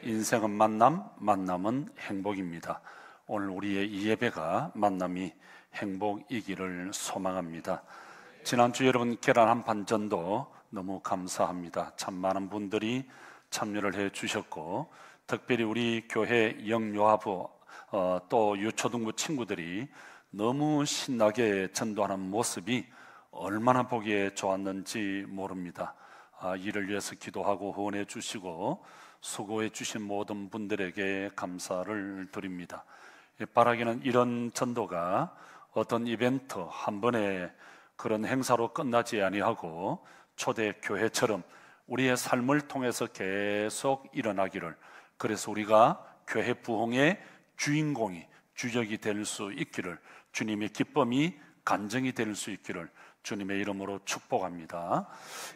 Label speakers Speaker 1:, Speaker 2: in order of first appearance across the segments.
Speaker 1: 인생은 만남, 만남은 행복입니다. 오늘 우리의 이 예배가 만남이 행복이기를 소망합니다. 지난주 여러분 계란 한 판 전도 너무 감사합니다. 참 많은 분들이 참여를 해 주셨고, 특별히 우리 교회 영유아부 또 유초등부 친구들이 너무 신나게 전도하는 모습이 얼마나 보기에 좋았는지 모릅니다. 이를 위해서 기도하고 후원해 주시고 수고해 주신 모든 분들에게 감사를 드립니다. 바라기는 이런 전도가 어떤 이벤트 한 번에 그런 행사로 끝나지 아니하고 초대 교회처럼 우리의 삶을 통해서 계속 일어나기를, 그래서 우리가 교회 부흥의 주인공이 주역이 될 수 있기를, 주님의 기쁨이 간증이 될 수 있기를 주님의 이름으로 축복합니다.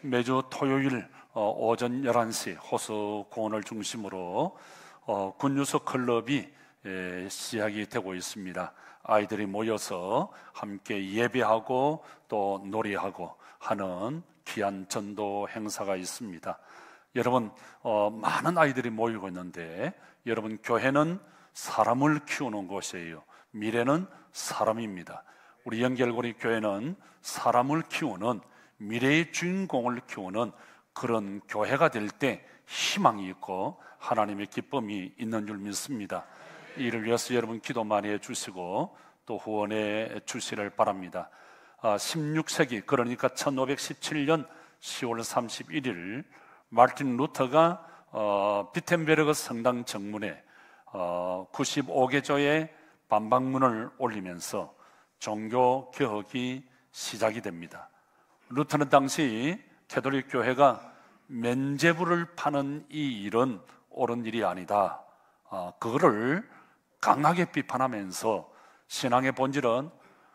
Speaker 1: 매주 토요일 오전 11시 호수공원을 중심으로 굿뉴스 클럽이 시작이 되고 있습니다. 아이들이 모여서 함께 예배하고 또 노래하고 하는 귀한 전도 행사가 있습니다. 여러분, 많은 아이들이 모이고 있는데, 여러분, 교회는 사람을 키우는 곳이에요. 미래는 사람입니다. 우리 연결고리 교회는 사람을 키우는, 미래의 주인공을 키우는 그런 교회가 될 때 희망이 있고 하나님의 기쁨이 있는 줄 믿습니다. 이를 위해서 여러분 기도 많이 해주시고 또 후원해 주시를 바랍니다. 16세기, 그러니까 1517년 10월 31일 마르틴 루터가 비텐베르그 성당 정문에 95개조의 반박문을 올리면서 종교 개혁이 시작이 됩니다. 루터는 당시 캐톨릭 교회가 면죄부를 파는 이 일은 옳은 일이 아니다, 그거를 강하게 비판하면서 신앙의 본질은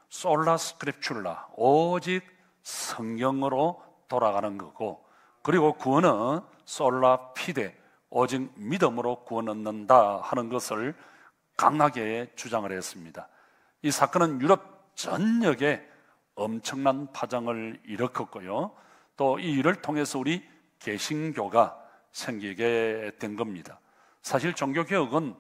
Speaker 1: 솔라 스크립츄라, 오직 성경으로 돌아가는 거고, 그리고 구원은 솔라 피데, 오직 믿음으로 구원 얻는다 하는 것을 강하게 주장을 했습니다. 이 사건은 유럽 전역에 엄청난 파장을 일으켰고요, 또 이 일을 통해서 우리 개신교가 생기게 된 겁니다. 사실 종교개혁은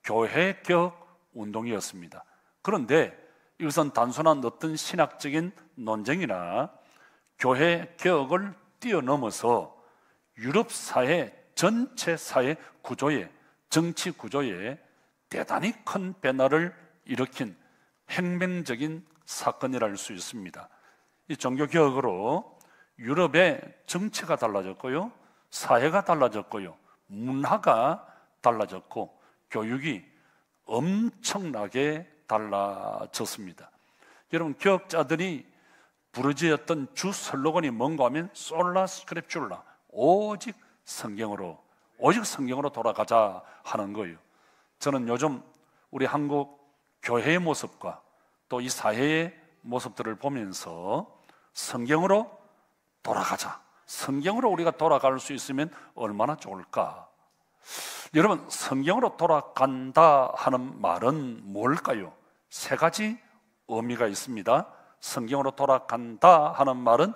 Speaker 1: 교회개혁 운동이었습니다. 그런데 이것은 단순한 어떤 신학적인 논쟁이나 교회개혁을 뛰어넘어서 유럽 사회 전체 사회 구조에, 정치 구조에 대단히 큰 변화를 일으킨 혁명적인 사건이라 할 수 있습니다. 이 종교개혁으로 유럽의 정치가 달라졌고요, 사회가 달라졌고요, 문화가 달라졌고 교육이 엄청나게 달라졌습니다. 여러분, 개혁자들이 부르짖었던 주 슬로건이 뭔가 하면 솔라 스크립츄라, 오직 성경으로 돌아가자 하는 거예요. 저는 요즘 우리 한국 교회의 모습과 또 이 사회의 모습들을 보면서 성경으로 돌아가자, 성경으로 우리가 돌아갈 수 있으면 얼마나 좋을까. 여러분, 성경으로 돌아간다 하는 말은 뭘까요? 세 가지 의미가 있습니다. 성경으로 돌아간다 하는 말은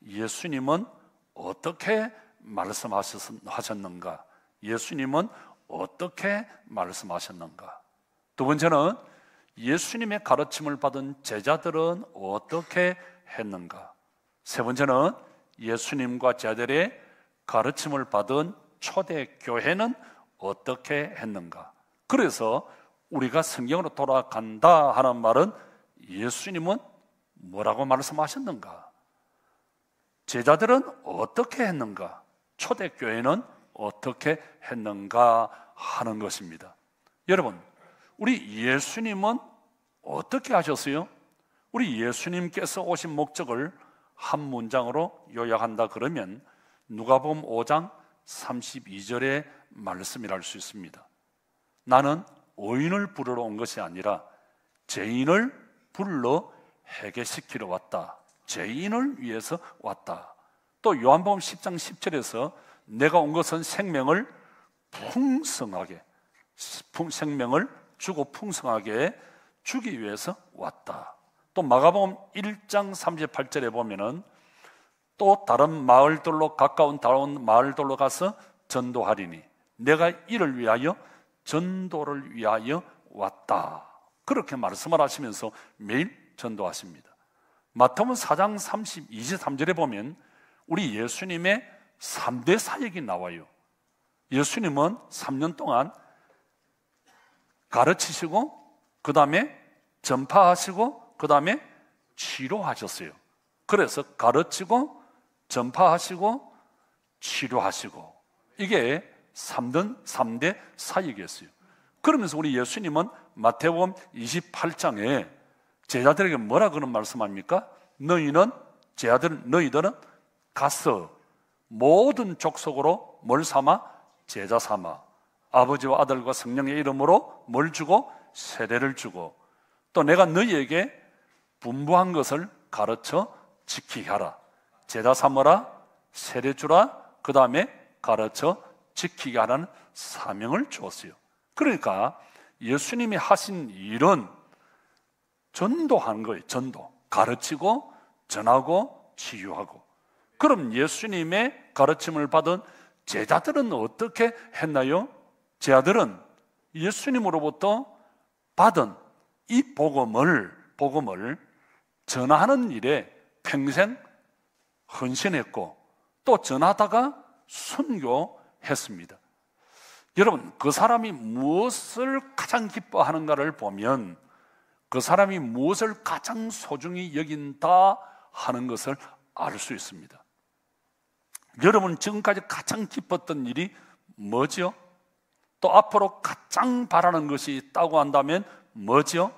Speaker 1: 예수님은 어떻게 말씀하셨는가, 예수님은 어떻게 말씀하셨는가. 두 번째는 예수님의 가르침을 받은 제자들은 어떻게 했는가. 세 번째는 예수님과 제자들의 가르침을 받은 초대교회는 어떻게 했는가. 그래서 우리가 성경으로 돌아간다 하는 말은 예수님은 뭐라고 말씀하셨는가, 제자들은 어떻게 했는가, 초대교회는 어떻게 했는가 하는 것입니다. 여러분, 우리 예수님은 어떻게 하셨어요? 우리 예수님께서 오신 목적을 한 문장으로 요약한다 그러면 누가복음 5장 32절의 말씀이라 할 수 있습니다. 나는 의인을 부르러 온 것이 아니라 죄인을 불러 회개시키러 왔다. 죄인을 위해서 왔다. 또 요한복음 10장 10절에서 내가 온 것은 생명을 풍성하게, 생명을 주고 풍성하게 주기 위해서 왔다. 또 마가복음 1장 38절에 보면은 또 다른 마을들로, 가까운 다른 마을들로 가서 전도하리니 내가 이를 위하여 전도를 위하여 왔다. 그렇게 말씀을 하시면서 매일 전도하십니다. 마태복음 4장 23절에 보면 우리 예수님의 3대 사역이 나와요. 예수님은 3년 동안 가르치시고, 그 다음에 전파하시고, 그 다음에 치료하셨어요. 그래서 가르치고, 전파하시고, 치료하시고, 이게 3대 사역이었어요. 그러면서 우리 예수님은 마태복음 28장에 제자들에게 뭐라 그런 말씀합니까? 너희들은 가서 모든 족속으로 뭘 삼아? 제자 삼아 아버지와 아들과 성령의 이름으로 뭘 주고? 세례를 주고, 또 내가 너희에게 분부한 것을 가르쳐 지키게 하라. 제자 삼으라, 세례 주라, 그 다음에 가르쳐 지키게 하라는 사명을 주었어요. 그러니까 예수님이 하신 일은 전도하는 거예요. 전도. 가르치고 전하고 치유하고. 그럼 예수님의 가르침을 받은 제자들은 어떻게 했나요? 제자들은 예수님으로부터 받은 이 복음을 전하는 일에 평생 헌신했고, 또 전하다가 순교했습니다. 여러분, 그 사람이 무엇을 가장 기뻐하는가를 보면 그 사람이 무엇을 가장 소중히 여긴다 하는 것을 알 수 있습니다. 여러분, 지금까지 가장 기뻤던 일이 뭐죠? 또 앞으로 가장 바라는 것이 있다고 한다면 뭐죠?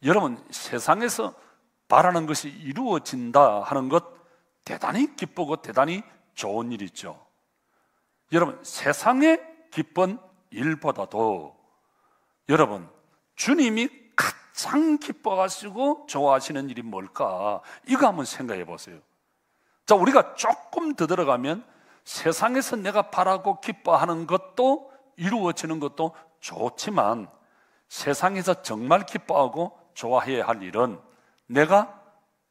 Speaker 1: 여러분, 세상에서 바라는 것이 이루어진다 하는 것 대단히 기쁘고 대단히 좋은 일이죠. 여러분, 세상의 기쁜 일보다도 여러분, 주님이 가장 기뻐하시고 좋아하시는 일이 뭘까? 이거 한번 생각해 보세요. 자, 우리가 조금 더 들어가면 세상에서 내가 바라고 기뻐하는 것도 이루어지는 것도 좋지만, 세상에서 정말 기뻐하고 좋아해야 할 일은 내가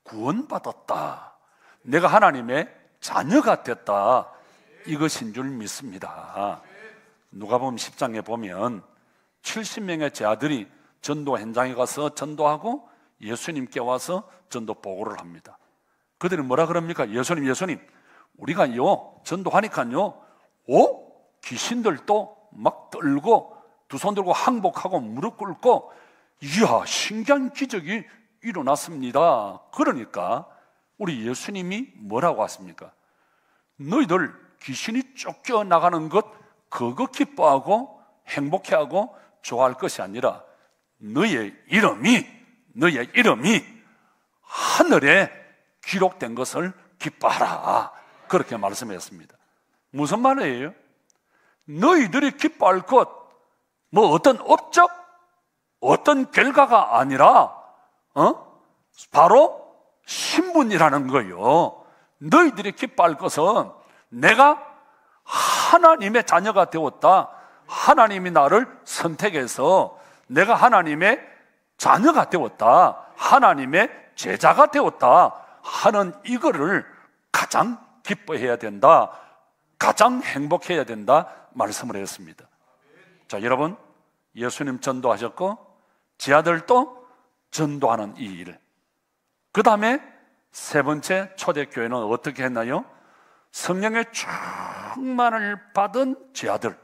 Speaker 1: 구원받았다, 내가 하나님의 자녀가 됐다, 이것인 줄 믿습니다. 누가복음 10장에 보면 70명의 제자들이 전도 현장에 가서 전도하고 예수님께 와서 전도 보고를 합니다. 그들이 뭐라 그럽니까? 예수님, 우리가요 전도하니까요, 귀신들도 막 떨고 두 손 들고 항복하고 무릎 꿇고, 이야, 신기한 기적이 일어났습니다. 그러니까 우리 예수님이 뭐라고 하십니까? 너희들 귀신이 쫓겨나가는 것, 그거 기뻐하고 행복해하고 좋아할 것이 아니라 너의 이름이 하늘에 기록된 것을 기뻐하라, 그렇게 말씀했습니다. 무슨 말이에요? 너희들이 기뻐할 것, 뭐 어떤 업적, 어떤 결과가 아니라 바로 신분이라는 거예요. 너희들이 기뻐할 것은 내가 하나님의 자녀가 되었다, 하나님이 나를 선택해서 내가 하나님의 자녀가 되었다, 하나님의 제자가 되었다 하는 이거를 가장 기뻐해야 된다, 가장 행복해야 된다 말씀을 했습니다. 자, 여러분, 예수님 전도하셨고 제자들도 전도하는 이 일, 그 다음에 세 번째 초대교회는 어떻게 했나요? 성령의 충만을 받은 제자들,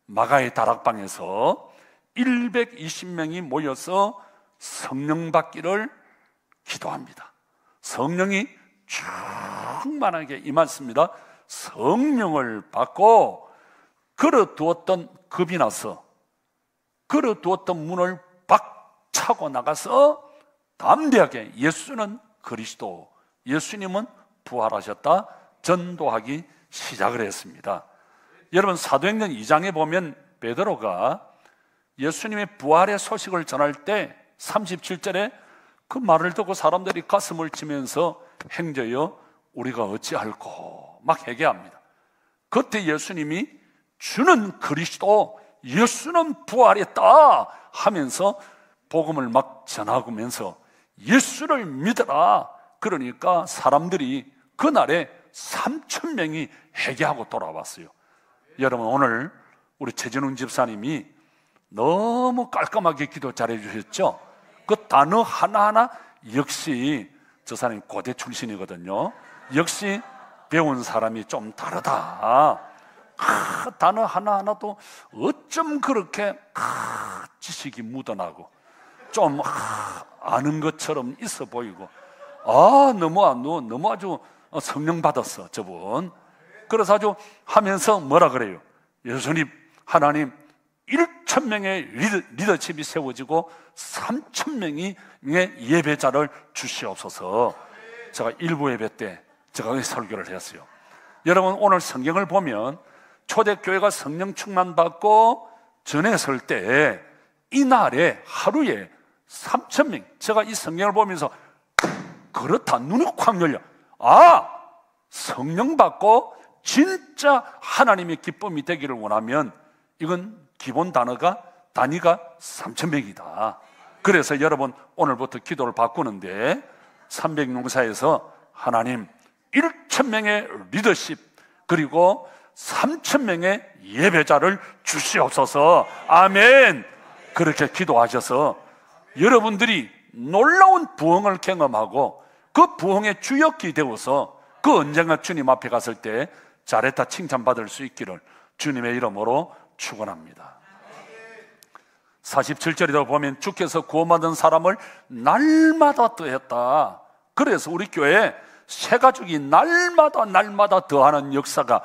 Speaker 1: 마가의 다락방에서 120명이 모여서 성령 받기를 기도합니다. 성령이 충만하게 임했습니다. 성령을 받고 걸어두었던 겁이 나서 걸어두었던 문을 박 차고 나가서 담대하게 예수는 그리스도, 예수님은 부활하셨다 전도하기 시작을 했습니다. 여러분, 사도행전 2장에 보면 베드로가 예수님의 부활의 소식을 전할 때 37절에 그 말을 듣고 사람들이 가슴을 치면서 행저여 우리가 어찌할꼬 막 회개합니다. 그때 예수님이 주는 그리스도, 예수는 부활했다 하면서 복음을 막 전하면서 예수를 믿어라. 그러니까 사람들이 그날에 3,000명이 회개하고 돌아왔어요. 여러분, 오늘 우리 최진웅 집사님이 너무 깔끔하게 기도 잘해 주셨죠? 그 단어 하나하나 역시 저 사람이 고대 출신이거든요. 역시 배운 사람이 좀 다르다. 단어 하나하나도 어쩜 그렇게 지식이 묻어나고 좀 아는 것처럼 있어 보이고, 너무 아주 성령 받았어 저분. 그래서 아주 하면서 뭐라 그래요? 예수님, 하나님 1,000명의 리더십이 세워지고 3,000명의 예배자를 주시옵소서. 제가 일부 예배 때 제가 설교를 했어요. 여러분, 오늘 성경을 보면 초대교회가 성령 충만 받고 전했을 때 이날에 하루에 3,000명, 제가 이 성경을 보면서 그렇다, 눈이 확 열려. 성령 받고 진짜 하나님의 기쁨이 되기를 원하면 이건 기본 단위가 3,000명이다. 그래서 여러분, 오늘부터 기도를 바꾸는데 300용사에서 하나님 1,000명의 리더십 그리고 3,000명의 예배자를 주시옵소서. 아멘. 그렇게 기도하셔서 여러분들이 놀라운 부흥을 경험하고 그 부흥의 주역이 되어서 그 언젠가 주님 앞에 갔을 때 잘했다 칭찬받을 수 있기를 주님의 이름으로 축원합니다. 47절에도 보면 주께서 구원받은 사람을 날마다 더했다. 그래서 우리 교회에 새가족이 날마다 더하는 역사가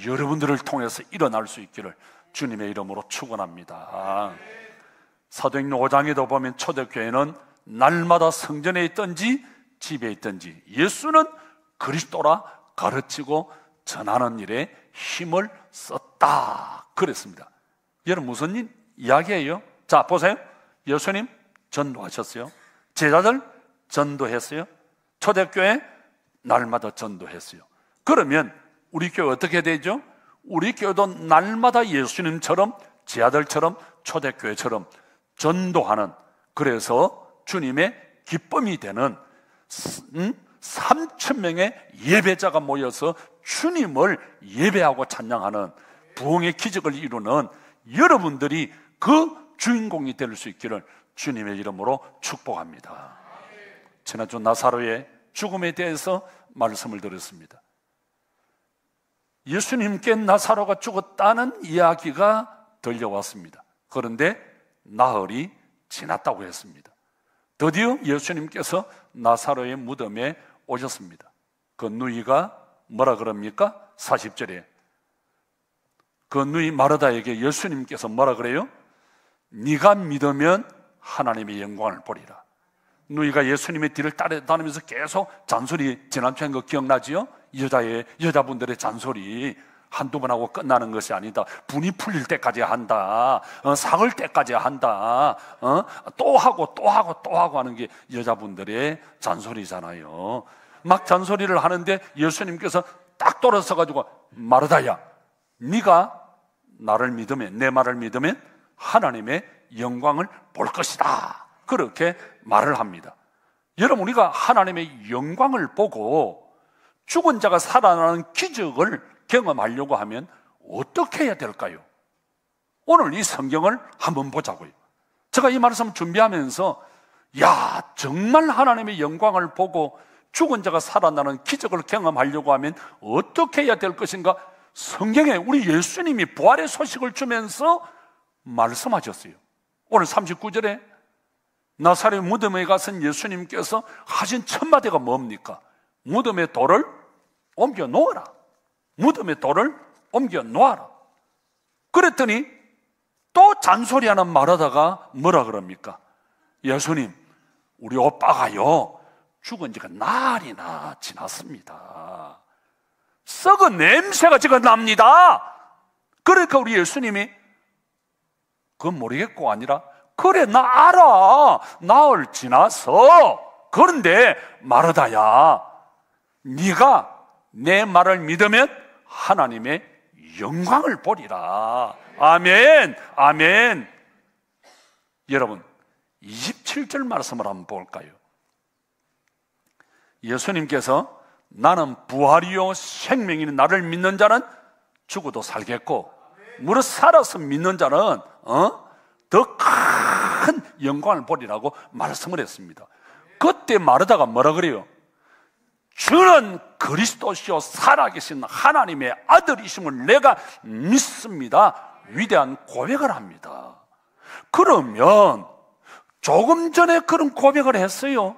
Speaker 1: 여러분들을 통해서 일어날 수 있기를 주님의 이름으로 축원합니다. 사도행전 5장에도 보면 초대교회는 날마다 성전에 있든지 집에 있든지 예수는 그리스도라 가르치고 전하는 일에 힘을 썼다 그랬습니다. 여러분, 무슨 이야기예요? 자, 보세요. 예수님 전도하셨어요. 제자들 전도했어요. 초대교회 날마다 전도했어요. 그러면 우리 교회 어떻게 되죠? 우리 교회도 날마다 예수님처럼, 제자들처럼, 초대교회처럼 전도하는, 그래서 주님의 기쁨이 되는 3,000명의 예배자가 모여서 주님을 예배하고 찬양하는 부흥의 기적을 이루는 여러분들이 그 주인공이 될 수 있기를 주님의 이름으로 축복합니다. 지난주 나사로의 죽음에 대해서 말씀을 드렸습니다. 예수님께 나사로가 죽었다는 이야기가 들려왔습니다. 그런데 나흘이 지났다고 했습니다. 드디어 예수님께서 나사로의 무덤에 오셨습니다. 그 누이가 뭐라 그럽니까? 40절에 그 누이 마르다에게 예수님께서 뭐라 그래요? 네가 믿으면 하나님의 영광을 보리라. 누이가 예수님의 뒤를 따라다니면서 계속 잔소리, 지난주에 한 거 기억나지요? 여자분들의 잔소리 한두 번 하고 끝나는 것이 아니다. 분이 풀릴 때까지 한다. 삭을 때까지 한다. 또 하고 하는 게 여자분들의 잔소리잖아요. 막 잔소리를 하는데 예수님께서 딱 돌아서 가지고 마르다야, 네가 나를 믿으면, 내 말을 믿으면 하나님의 영광을 볼 것이다. 그렇게 말을 합니다. 여러분, 우리가 하나님의 영광을 보고 죽은 자가 살아나는 기적을 경험하려고 하면 어떻게 해야 될까요? 오늘 이 성경을 한번 보자고요. 제가 이 말씀 준비하면서 정말 하나님의 영광을 보고 죽은 자가 살아나는 기적을 경험하려고 하면 어떻게 해야 될 것인가? 성경에 우리 예수님이 부활의 소식을 주면서 말씀하셨어요. 오늘 39절에 나사렛 무덤에 가신 예수님께서 하신 첫 마디가 뭡니까? 무덤의 돌을 옮겨 놓아라. 무덤의 돌을 옮겨 놓아라. 그랬더니 또 잔소리하는 말하다가 뭐라 그럽니까? 예수님, 우리 오빠가요 죽은 지가 날이나 지났습니다. 썩은 냄새가 지금 납니다. 그러니까 우리 예수님이 그건 모르겠고 아니라 그래 나 알아, 나흘 지났어. 그런데 마르다야, 네가 내 말을 믿으면 하나님의 영광을 보리라. 아멘, 아멘. 여러분, 27절 말씀을 한번 볼까요? 예수님께서 나는 부활이요 생명이니 나를 믿는 자는 죽어도 살겠고 무릇 살아서 믿는 자는 더 큰 영광을 보리라고 말씀을 했습니다. 그때 마르다가 뭐라 그래요? 주는 그리스도시요 살아계신 하나님의 아들이심을 내가 믿습니다. 위대한 고백을 합니다. 그러면 조금 전에 그런 고백을 했어요.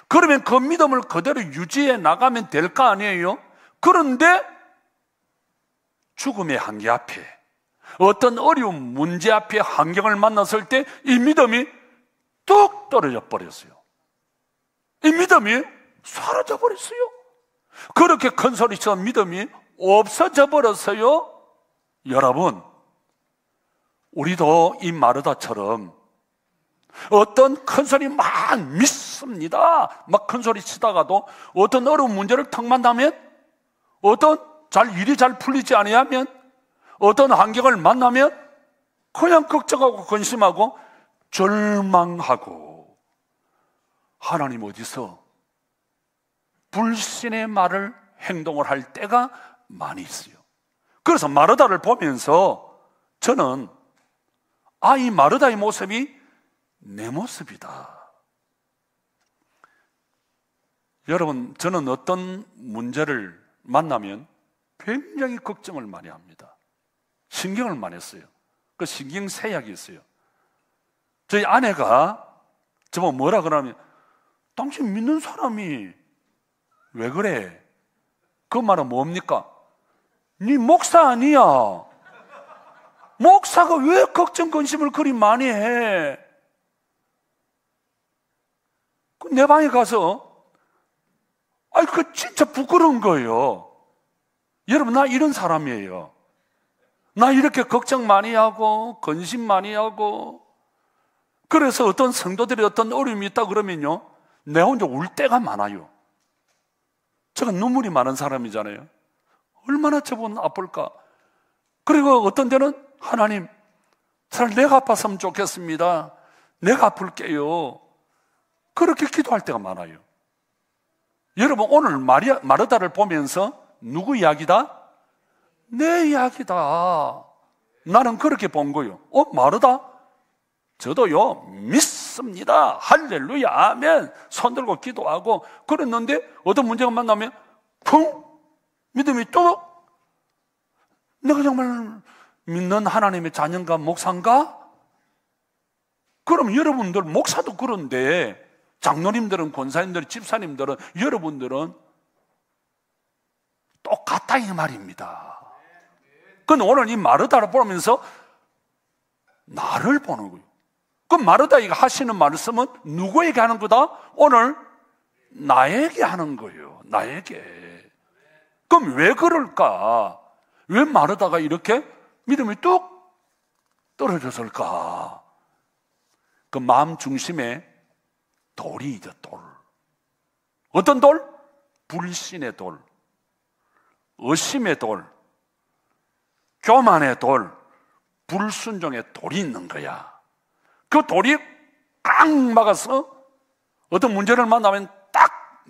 Speaker 1: 그러면 그 믿음을 그대로 유지해 나가면 될 거 아니에요? 그런데 죽음의 한계 앞에, 어떤 어려운 문제 앞에 환경을 만났을 때 이 믿음이 뚝 떨어져 버렸어요. 이 믿음이 사라져 버렸어요. 그렇게 큰 소리치던 믿음이 없어져 버렸어요. 여러분, 우리도 이 마르다처럼 어떤 큰 소리 막 믿습니다. 막 큰 소리 치다가도 어떤 어려운 문제를 턱 만나면, 어떤 일이 잘 풀리지 아니하면, 어떤 환경을 만나면 그냥 걱정하고 근심하고 절망하고, 하나님 어디서 불신의 말을 행동을 할 때가 많이 있어요. 그래서 마르다를 보면서 저는 이 마르다의 모습이 내 모습이다. 여러분, 저는 어떤 문제를 만나면 굉장히 걱정을 많이 합니다. 신경을 많이 써요. 그 신경 세약이 있어요. 저희 아내가 저보고 뭐라 그러면, 당신 믿는 사람이 왜 그래? 그 말은 뭡니까? 네 목사 아니야. 목사가 왜 걱정 근심을 그리 많이 해? 내 방에 가서 그 진짜 부끄러운 거예요. 여러분, 나 이런 사람이에요. 나 이렇게 걱정 많이 하고 근심 많이 하고, 그래서 어떤 성도들이 어떤 어려움이 있다 그러면요, 내 혼자 울 때가 많아요. 제가 눈물이 많은 사람이잖아요. 얼마나 저분 아플까. 그리고 어떤 때는 하나님, 차라리 내가 아팠으면 좋겠습니다. 내가 아플게요. 그렇게 기도할 때가 많아요. 여러분, 오늘 마르다를 보면서 누구 이야기다? 내 이야기다. 나는 그렇게 본 거예요. 마르다? 저도요 믿습니다. 할렐루야 아멘. 손 들고 기도하고 그랬는데 어떤 문제가 만나면 쿵 믿음이 또, 내가 정말 믿는 하나님의 자녀인가 목사인가? 그럼 여러분들 목사도 그런데, 장로님들은, 권사님들은, 집사님들은, 여러분들은 똑같다 이 말입니다. 근데 오늘 이 마르다를 보면서 나를 보는 거예요. 그럼 마르다가 하시는 말씀은 누구에게 하는 거다? 오늘 나에게 하는 거예요. 나에게. 그럼 왜 그럴까? 왜 마르다가 이렇게 믿음이 뚝 떨어졌을까? 그 마음 중심에 돌이죠, 돌. 어떤 돌? 불신의 돌, 의심의 돌, 교만의 돌, 불순종의 돌이 있는 거야. 그 돌이 꽉 막아서 어떤 문제를 만나면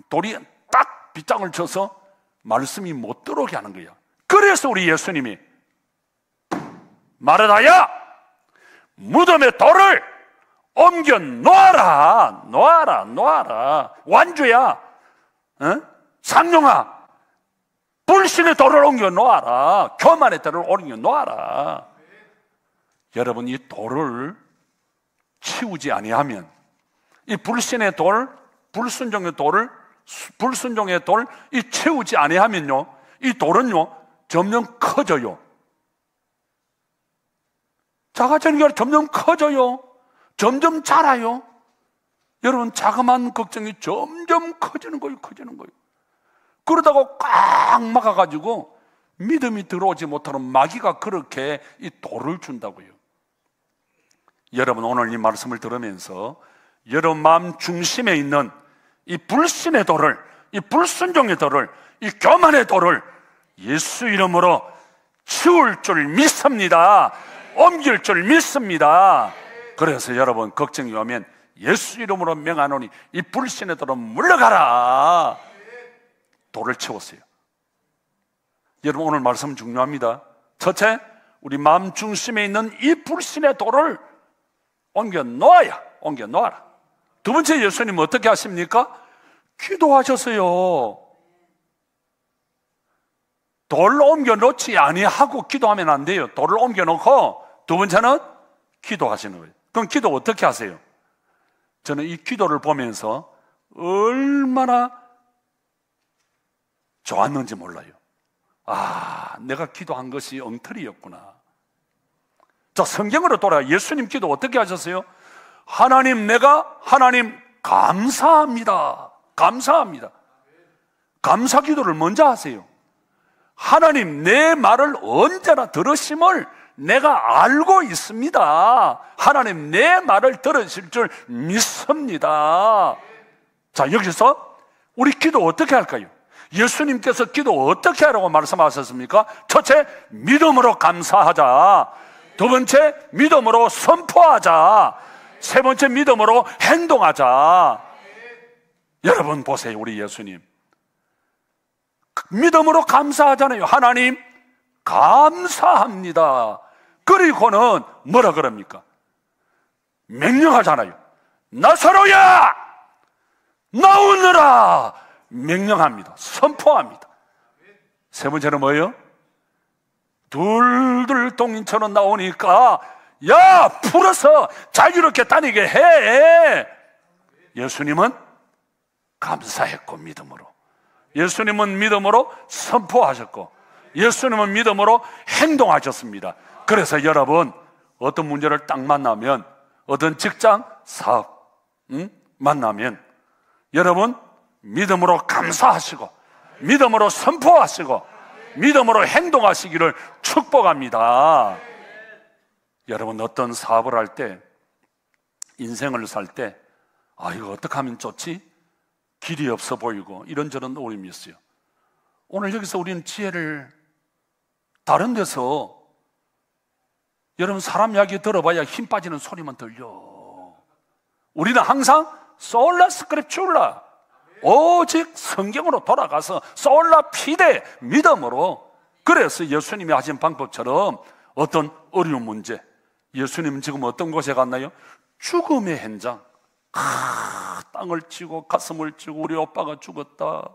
Speaker 1: 돌이 딱 빗장을 쳐서 말씀이 못 들어오게 하는 거야. 그래서 우리 예수님이 마르다야, 무덤의 돌을 옮겨 놓아라. 완주야, 상용아, 불신의 돌을 옮겨 놓아라. 교만의 돌을 옮겨 놓아라. 여러분, 이 돌을 치우지 아니하면, 이 불신의 돌, 불순종의 돌, 이 채우지 아니하면요, 이 돌은요 점점 커져요. 작아지는 게 아니라 점점 커져요. 점점 자라요. 여러분, 자그마한 걱정이 점점 커지는 거예요. 그러다가 꽉 막아가지고 믿음이 들어오지 못하는 마귀가 그렇게 이 돌을 준다고요. 여러분, 오늘 이 말씀을 들으면서 여러분 마음 중심에 있는 이 불신의 돌을, 이 불순종의 돌을, 이 교만의 돌을 예수 이름으로 치울 줄 믿습니다. 옮길 줄 믿습니다. 그래서 여러분, 걱정이 오면 예수 이름으로 명하노니 이 불신의 돌은 물러가라. 돌을 치웠어요. 여러분, 오늘 말씀은 중요합니다. 첫째, 우리 마음 중심에 있는 이 불신의 돌을 옮겨 놓아라. 두 번째, 예수님은 어떻게 하십니까? 기도하셨어요. 돌을 옮겨 놓지 아니하고 기도하면 안 돼요. 돌을 옮겨 놓고 두 번째는 기도하시는 거예요. 그럼 기도 어떻게 하세요? 저는 이 기도를 보면서 얼마나 좋았는지 몰라요. 내가 기도한 것이 엉터리였구나. 자, 성경으로 돌아가. 예수님 기도 어떻게 하셨어요? 하나님 감사합니다. 감사 기도를 먼저 하세요. 하나님, 내 말을 언제나 들으심을 내가 알고 있습니다. 하나님, 내 말을 들으실 줄 믿습니다. 자, 여기서 우리 기도 어떻게 할까요? 예수님께서 기도 어떻게 하라고 말씀하셨습니까? 첫째, 믿음으로 감사하자. 두 번째, 믿음으로 선포하자. 세 번째, 믿음으로 행동하자. 여러분 보세요. 우리 예수님 믿음으로 감사하잖아요. 하나님 감사합니다. 그리고는 뭐라 그럽니까? 명령하잖아요. 나사로야 나오너라. 명령합니다. 선포합니다. 세 번째는 뭐예요? 둘둘 동인처럼 나오니까 야, 풀어서 자유롭게 다니게 해. 예수님은 감사했고 믿음으로, 예수님은 믿음으로 선포하셨고, 예수님은 믿음으로 행동하셨습니다. 그래서 여러분, 어떤 문제를 딱 만나면, 어떤 직장, 사업 만나면 여러분 믿음으로 감사하시고 믿음으로 선포하시고 믿음으로 행동하시기를 축복합니다. 여러분, 어떤 사업을 할 때, 인생을 살 때 이거 어떻게 하면 좋지? 길이 없어 보이고 이런저런 어려움이 있어요. 오늘 여기서 우리는 지혜를 다른 데서, 여러분 사람 이야기 들어봐야 힘 빠지는 소리만 들려. 우리는 항상 솔라 스크립츄라, 오직 성경으로 돌아가서 솔라 피데, 믿음으로. 그래서 예수님이 하신 방법처럼 어떤 어려운 문제, 예수님은 지금 어떤 곳에 갔나요? 죽음의 현장. 땅을 치고 가슴을 치고 우리 오빠가 죽었다,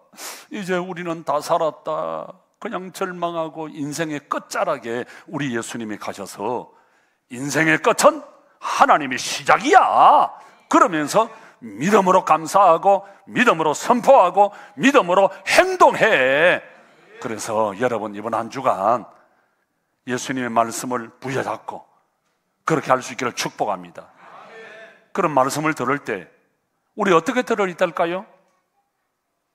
Speaker 1: 이제 우리는 다 살았다, 그냥 절망하고 인생의 끝자락에 우리 예수님이 가셔서 인생의 끝은 하나님의 시작이야 그러면서 믿음으로 감사하고 믿음으로 선포하고 믿음으로 행동해. 그래서 여러분, 이번 한 주간 예수님의 말씀을 부여잡고 그렇게 할 수 있기를 축복합니다. 그런 말씀을 들을 때 우리 어떻게 들어야 될까요?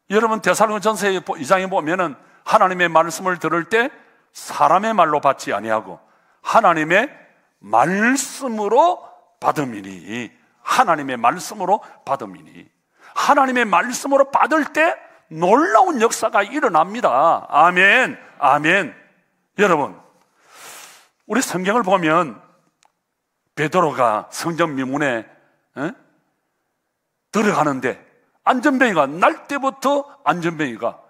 Speaker 1: 여러분, 데살로니가전서 2장에 보면은 하나님의 말씀을 들을 때 사람의 말로 받지 아니하고 하나님의 말씀으로 받음이니, 하나님의 말씀으로 받음이니, 하나님의 말씀으로 받을 때 놀라운 역사가 일어납니다. 아멘, 아멘. 여러분, 우리 성경을 보면 베드로가 성전 미문에 들어가는데 안전뱅이가 날 때부터 안전뱅이가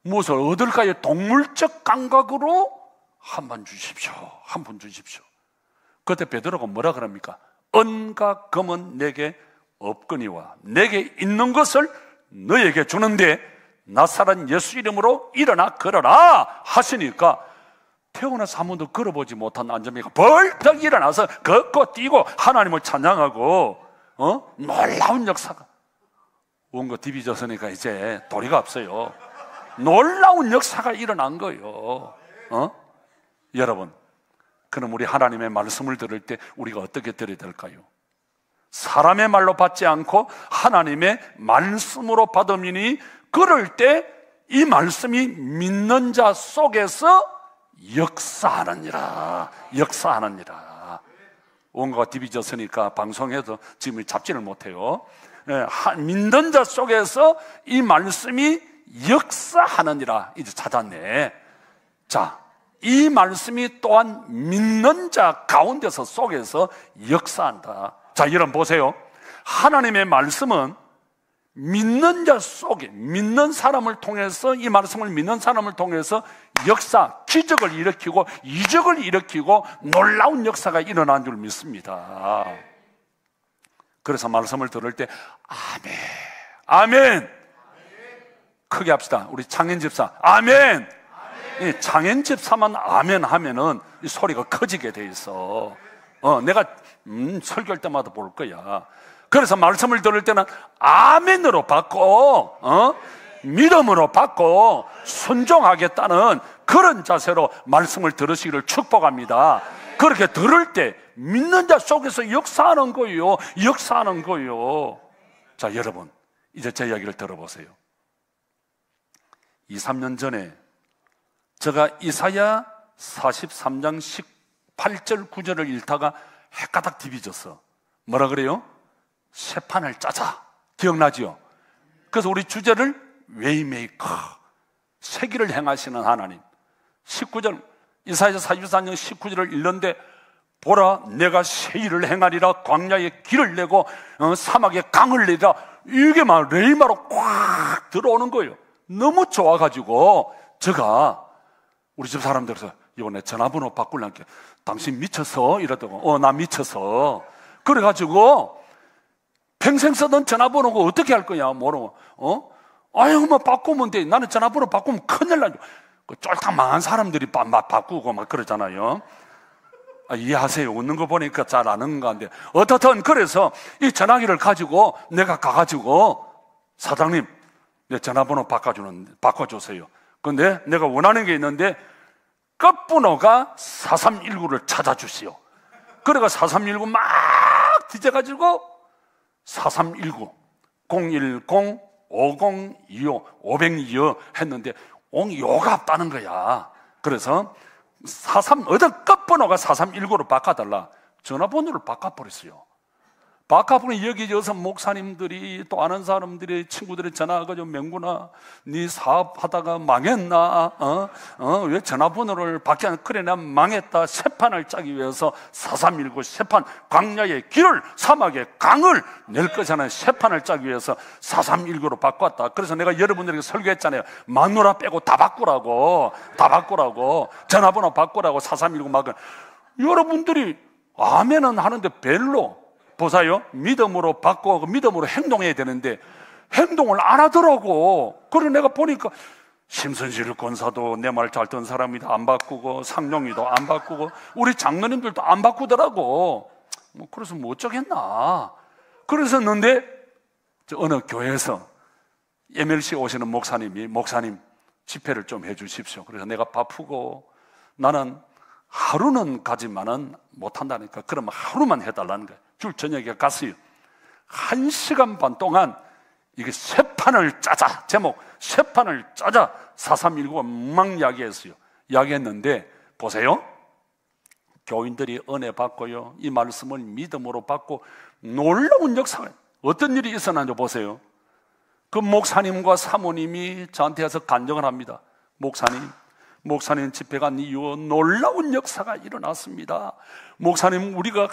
Speaker 1: 무엇을 얻을까요? 동물적 감각으로 한 번 주십시오, 한 번 주십시오. 그때 베드로가 뭐라 그럽니까? 은과 금은 내게 없거니와 내게 있는 것을 너에게 주는데 나사렛 예수 이름으로 일어나 걸어라 하시니까 태어나서 한 번도 걸어보지 못한 안전뱅이가 벌떡 일어나서 걷고 뛰고 하나님을 찬양하고 놀라운 역사가, 원고 디비졌으니까 이제 도리가 없어요. 놀라운 역사가 일어난 거예요. 여러분, 그럼 우리 하나님의 말씀을 들을 때 우리가 어떻게 들어야 될까요? 사람의 말로 받지 않고 하나님의 말씀으로 받음이니, 그럴 때 이 말씀이 믿는 자 속에서 역사하느니라. 원고가 디비졌으니까 방송에서 지금 잡지를 못해요. 믿는 자 속에서 이 말씀이 역사하느니라. 이제 찾았네. 자, 이 말씀이 또한 믿는 자 가운데서 속에서 역사한다. 자, 여러분 보세요. 하나님의 말씀은 믿는 자 속에, 믿는 사람을 통해서, 이 말씀을 믿는 사람을 통해서 역사, 기적을 일으키고 이적을 일으키고 놀라운 역사가 일어난 줄 믿습니다. 그래서 말씀을 들을 때 아멘, 아멘, 크게 합시다. 우리 창현 집사 아멘. 이 창현 집사만 아멘 하면은 이 소리가 커지게 돼 있어. 내가 설교할 때마다 볼 거야. 그래서 말씀을 들을 때는 아멘으로 받고 믿음으로 받고 순종하겠다는 그런 자세로 말씀을 들으시기를 축복합니다. 그렇게 들을 때 믿는 자 속에서 역사하는 거예요. 역사하는 거예요. 자, 여러분 이제 제 이야기를 들어보세요. 2, 3년 전에 제가 이사야 43장 18절 9절을 읽다가 헷가닥 뒤비졌어. 뭐라 그래요? 새 판을 짜자. 기억나지요? 그래서 우리 주제를 웨이메이커, 새 길을 행하시는 하나님. 19절 이사야 44장 19절을 읽는데 보라 내가 새 일을 행하리라. 광야에 길을 내고 사막에 강을 내리라. 이게 막 레이마로 꽉 들어오는 거예요. 너무 좋아가지고 제가 우리 집 사람들에서 이번에 전화번호 바꾸려니까 당신 미쳤어? 이러더고 나 미쳤어. 그래가지고 평생 쓰던 전화번호가 어떻게 할 거냐 모르고 아유 뭐 바꾸면 돼. 나는 전화번호 바꾸면 큰일 나죠. 쫄딱 망한 사람들이 막 바꾸고 막 그러잖아요. 이해하세요? 웃는 거 보니까 잘 아는 건데 어떻든 그래서 이 전화기를 가지고 내가 가가지고 사장님 내 전화번호 바꿔주세요. 근데 내가 원하는 게 있는데 끝번호가 4319를 찾아주시오. 그래가 4319 막 뒤져가지고 4319 010 5025 502 했는데 요가 없다는 거야. 그래서 어떤 끝번호가 4319로 바꿔달라. 전화번호를 바꿔버렸어요. 바꿔보니 여기저기서 목사님들이 또 아는 사람들이 친구들이 전화가지고 명구나 네 사업하다가 망했나? 왜 전화번호를 바뀌었나? 그래 난 망했다. 새판을 짜기 위해서 4319 새판 광야의 길을 사막의 강을 낼 것이라는 새판을 짜기 위해서 4319로 바꿨다. 그래서 내가 여러분들에게 설교했잖아요. 마누라 빼고 다 바꾸라고 전화번호 바꾸라고 4319 막. 여러분들이 아멘은 하는데 별로 보세요. 믿음으로 받고 믿음으로 행동해야 되는데 행동을 안 하더라고. 그래서 내가 보니까 심선실 권사도 내 말 잘 듣는 사람이다 안 바꾸고 상룡이도 안 바꾸고 우리 장로님들도 안 바꾸더라고. 그래서 뭐 어쩌겠나. 그랬었는데 어느 교회에서 MLC 오시는 목사님이 목사님 집회를 좀 해주십시오. 그래서 내가 바쁘고 나는 하루는 가지만은 못한다니까 그러면 하루만 해달라는 거예요. 줄 저녁에 갔어요. 1시간 반 동안 이게 새판을 짜자. 제목 새판을 짜자. 4319가 막 이야기했어요. 이야기했는데 보세요. 교인들이 은혜 받고요. 이 말씀을 믿음으로 받고 놀라운 역사가 어떤 일이 있었는지 보세요. 그 목사님과 사모님이 저한테 와서 간증을 합니다. 목사님 집회 간 이후 놀라운 역사가 일어났습니다. 목사님 우리가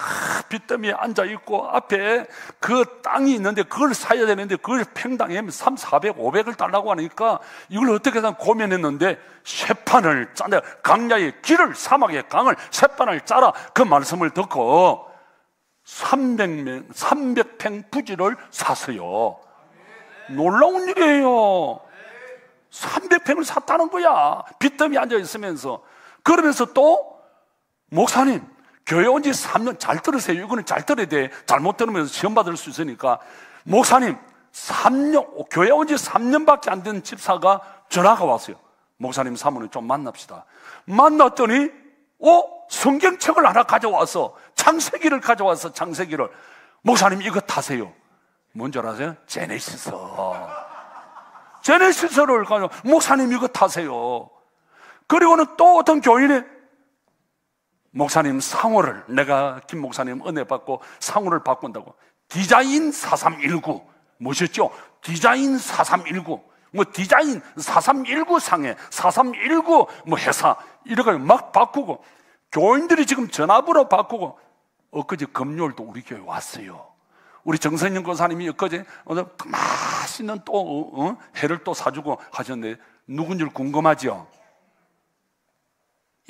Speaker 1: 빚더미에 앉아있고 앞에 그 땅이 있는데 그걸 사야 되는데 그걸 팽당하면 3, 400, 500을 달라고 하니까 이걸 어떻게 해서 고민했는데 새판을 짜내 강야의 길을 사막의 강을 새판을 짜라 그 말씀을 듣고 300평 부지를 샀어요. 놀라운 일이에요. 300평을 샀다는 거야. 빚더미 앉아있으면서. 그러면서 또 목사님 교회 온 지 3년 잘 들으세요. 이거는 잘 들어야 돼. 잘못 들으면 시험 받을 수 있으니까. 목사님 3년 교회 온 지 3년밖에 안 된 집사가 전화가 왔어요. 목사님 사모님 좀 만납시다. 만났더니 성경책을 하나 가져와서 창세기를 가져와서 창세기를 목사님 이거 타세요. 뭔지 아세요? 제네시스를 가지고 목사님 이거 타세요. 그리고는 또 어떤 교인이 목사님 상호를 내가 김 목사님 은혜 받고 상호를 바꾼다고 디자인 4319 뭐셨죠? 디자인 4319 뭐 디자인 4319 상해 4319 뭐 회사 이렇게 막 바꾸고 교인들이 지금 전화번호 바꾸고 엊그제 금요일도 우리 교회 왔어요. 우리 정선영 권사님이 엊그제 맛있는 또 회를 또 사주고 하셨는데 누군 줄 궁금하죠?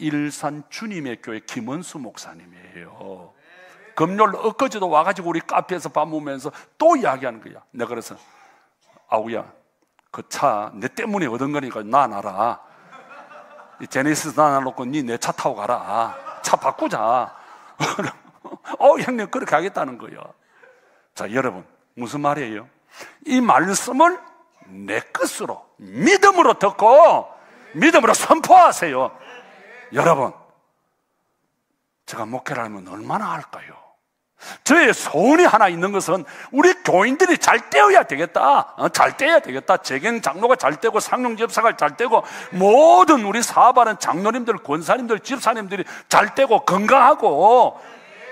Speaker 1: 일산 주님의 교회 김원수 목사님이에요. 금요일 엊그제도 와가지고 우리 카페에서 밥 먹으면서 또 이야기하는 거야. 내가 그래서 아우야, 그 차 내 때문에 얻은 거니까 놔놔라. 이 제네시스 놔놓고 니 내 차 타고 가라. 차 바꾸자. 형님 그렇게 하겠다는 거야. 자, 여러분 무슨 말이에요? 이 말씀을 내 것으로 믿음으로 듣고 믿음으로 선포하세요. 여러분, 제가 목회를 하면 얼마나 할까요? 저의 소원이 하나 있는 것은 우리 교인들이 잘 떼어야 되겠다. 잘 떼야 되겠다. 재경 장로가 잘 떼고 상용 집사가 잘 떼고 모든 우리 사업하는 장로님들, 권사님들, 집사님들이 잘 떼고 건강하고,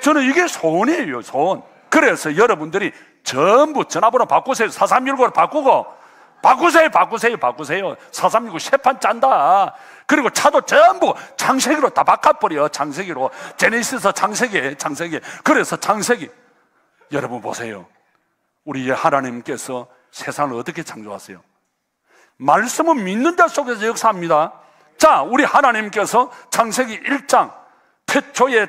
Speaker 1: 저는 이게 소원이에요. 소원. 그래서 여러분들이 전부 전화번호 바꾸세요. 4319로 바꾸세요. 4319 쇠판 짠다. 그리고 차도 전부 창세기로 다 바꿔버려. 창세기로. 제네시스 창세기. 그래서 창세기. 여러분 보세요. 우리 하나님께서 세상을 어떻게 창조하세요? 말씀은 믿는 자 속에서 역사합니다. 자, 우리 하나님께서 창세기 1장 태초에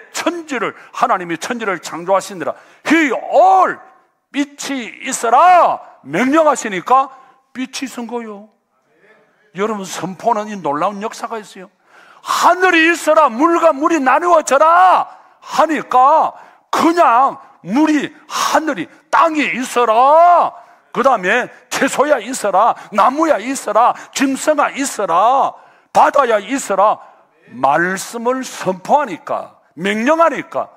Speaker 1: 하나님이 천지를 창조하시니라. He all 빛이 있어라 명령하시니까 빛이 있은 거요. 여러분, 선포는 이 놀라운 역사가 있어요. 하늘이 있어라, 물과 물이 나누어져라 하니까 그냥 물이, 하늘이, 땅이 있어라. 그 다음에 채소야 있어라, 나무야 있어라, 짐승아 있어라, 바다야 있어라. 말씀을 선포하니까, 명령하니까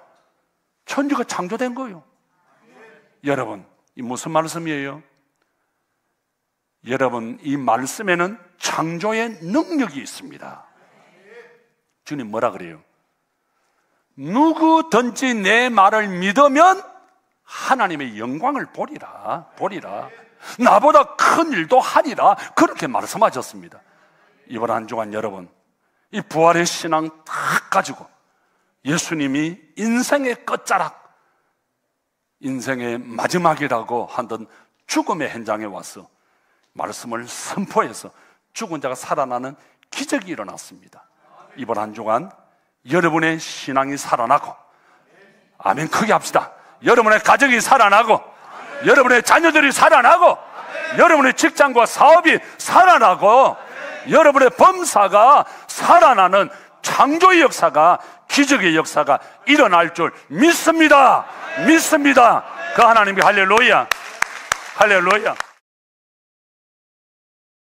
Speaker 1: 천지가 창조된 거예요. 여러분, 이 무슨 말씀이에요? 여러분, 이 말씀에는 창조의 능력이 있습니다. 주님 뭐라 그래요? 누구든지 내 말을 믿으면 하나님의 영광을 보리라. 나보다 큰 일도 하리라. 그렇게 말씀하셨습니다. 이번 한 주간 여러분, 이 부활의 신앙 딱 가지고 예수님이 인생의 끝자락, 인생의 마지막이라고 하던 죽음의 현장에 와서 말씀을 선포해서 죽은 자가 살아나는 기적이 일어났습니다. 이번 한 주간 여러분의 신앙이 살아나고, 아멘 크게 합시다. 여러분의 가정이 살아나고, 여러분의 자녀들이 살아나고, 여러분의 직장과 사업이 살아나고, 여러분의 범사가 살아나는 창조의 역사가, 기적의 역사가 일어날 줄 믿습니다. 그 하나님께 할렐루야.